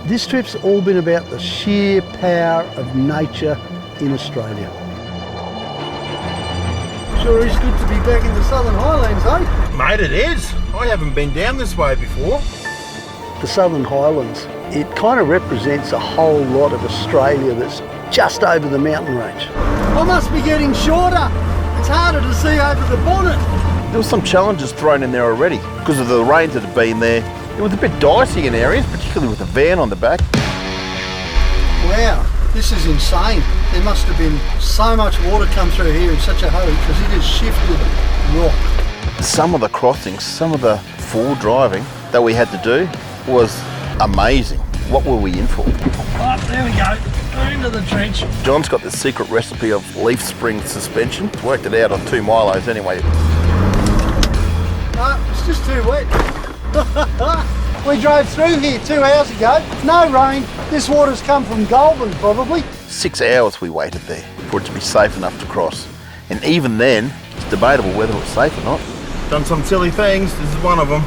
This trip's all been about the sheer power of nature in Australia. Sure is good to be back in the Southern Highlands, eh? Mate, it is. I haven't been down this way before. The Southern Highlands, it kind of represents a whole lot of Australia that's just over the mountain range. I must be getting shorter. It's harder to see over the bonnet. There were some challenges thrown in there already because of the rains that had been there. It was a bit dicey in areas, particularly with the van on the back. Wow, this is insane. There must have been so much water come through here in such a hurry because it has shifted rock. Some of the crossings, some of the forward driving that we had to do was amazing. What were we in for? Oh, there we go. We're into the trench. John's got the secret recipe of leaf spring suspension. Worked it out on 2 milos anyway. No, it's just too wet. We drove through here 2 hours ago. No rain. This water's come from Goulburn, probably. 6 hours we waited there for it to be safe enough to cross. And even then, it's debatable whether it's safe or not. Done some silly things. This is one of them.